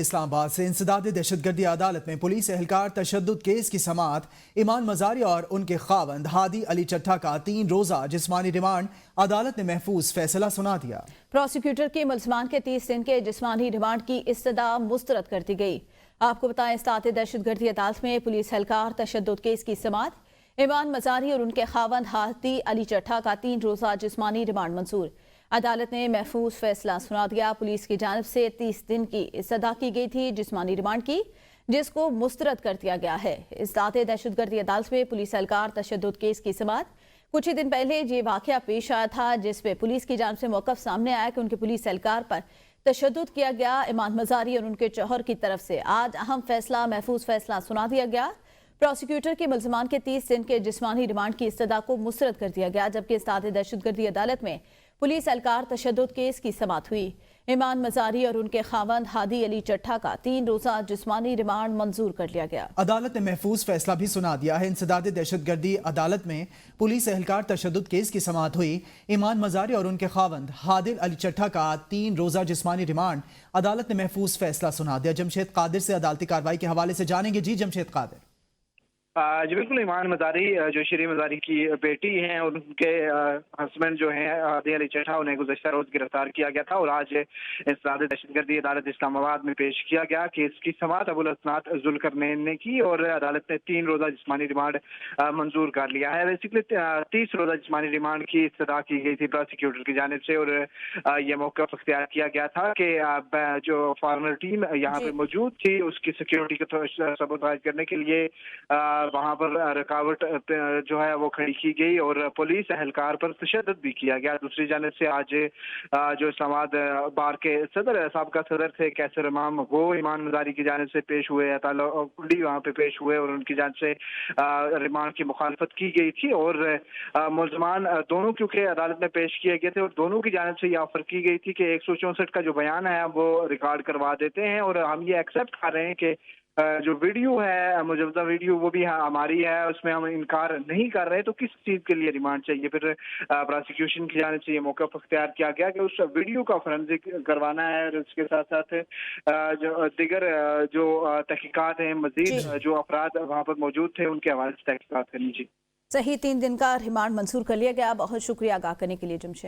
اسلام آباد سے انسداد دہشت گردی عدالت میں پولیس اہلکار تشدد کیس کی سماعت ایمان مزاری اور ان کے خاوند ہادی علی چٹھا کا 3 روزہ جسمانی ریمانڈ عدالت نے محفوظ فیصلہ سنا دیا۔ پروسیکیوٹر کے ملزمان کے 30 دن کے جسمانی ریمانڈ کی استدعا مسترد کر دی گئی۔ آپ کو بتائیں، اصلاحات دہشت گردی عدالت میں پولیس اہلکار تشدد کیس کی سماعت ایمان مزاری اور ان کے خاوند ہادی علی چٹھا کا 3 روزہ جسمانی ریمانڈ منظور۔ عدالت نے محفوظ فیصلہ سنا دیا۔ پولیس کی جانب سے 30 دن کی استدعا کی گئی تھی جسمانی ریمانڈ کی، جس کو مسترد کر دیا گیا ہے۔ اصلاحات دہشت گردی عدالت میں پولیس اہلکار تشدد کیس کی سماعت کچھ ہی دن پہلے یہ واقعہ پیش آیا تھا، جس میں پولیس کی جانب سے موقف سامنے آیا کہ ان کے پولیس اہلکار پر تشدد کیا گیا۔ ایمان مزاری اور ان کے شوہر کی طرف سے آج اہم فیصلہ محفوظ فیصلہ سنا دیا گیا۔ پروسیکیوٹر کے ملزمان کے 30 دن کے جسمانی ریمانڈ کی استدعا کو مسترد کر دیا گیا، جبکہ اصلاحات دہشت گردی عدالت میں پولیس اہلکار تشدد کیس کی سماعت ہوئی۔ ایمان مزاری اور ان کے خاوند ہادی علی چٹھا کا 3 روزہ جسمانی ریمانڈ منظور کر لیا گیا۔ عدالت نے محفوظ فیصلہ بھی سنا دیا ہے۔ انسداد دہشت گردی عدالت میں پولیس اہلکار تشدد کیس کی سماعت ہوئی۔ ایمان مزاری اور ان کے خاوند ہادی علی چٹھا کا 3 روزہ جسمانی ریمانڈ عدالت نے محفوظ فیصلہ سنا دیا۔ جمشید قادر سے عدالتی کارروائی کے حوالے سے جانیں گے۔ جی جمشید قادر۔ جی بالکل، ایمان مزاری جو شری مزاری کی بیٹی ہیں اور ان کے ہسبینڈ جو ہیں ہادی علی چٹھا، انہیں گزشتہ روز گرفتار کیا گیا تھا اور آج انسداد دہشت گردی عدالت اسلام آباد میں پیش کیا گیا۔ کیس کی سماعت ابوالحسنات ذوالقرنین نے کی اور عدالت نے 3 روزہ جسمانی ریمانڈ منظور کر لیا ہے۔ بیسیکلی 30 روزہ جسمانی ریمانڈ کی استدعا کی گئی تھی پروسیکیوٹر کی جانب سے، اور یہ موقف اختیار کیا گیا تھا کہ جو فارمر ٹیم یہاں پہ موجود تھی، اس کی سیکیورٹی کو سبوتاژ کرنے کے لیے وہاں پر رکاوٹ جو ہے وہ کھڑی کی گئی اور پولیس اہلکار پر تشدد بھی کیا گیا۔ دوسری جانب سے آج جو اسلام آباد بار کے سابقہ صدر تھے کیسر امام، وہ ایمان مزاری کی جانب سے پیش ہوئے، کلی وہاں پہ پیش ہوئے اور ان کی جانب سے ریمانڈ کی مخالفت کی گئی تھی۔ اور ملزمان دونوں کیونکہ عدالت میں پیش کیے گئے تھے اور دونوں کی جانب سے یہ آفر کی گئی تھی کہ 164 کا جو بیان ہے وہ ریکارڈ کروا دیتے ہیں اور ہم یہ ایکسیپٹ کر رہے ہیں کہ جو ویڈیو ہے، مجوزہ ویڈیو، وہ بھی ہماری ہے، اس میں ہم انکار نہیں کر رہے، تو کس چیز کے لیے ریمانڈ چاہیے؟ پھر پروسیکیوشن کی جانب سے یہ موقف اختیار کیا گیا کہ اس ویڈیو کا فورینسک کروانا ہے اور اس کے ساتھ ساتھ جو دیگر جو تحقیقات ہیں، مزید جو افراد وہاں پر موجود تھے ان کے حوالے سے تحقیقات کرنی۔ جی صحیح، 3 دن کا ریمانڈ منظور کر لیا گیا۔ بہت شکریہ آگاہ کرنے کے لیے جمشید۔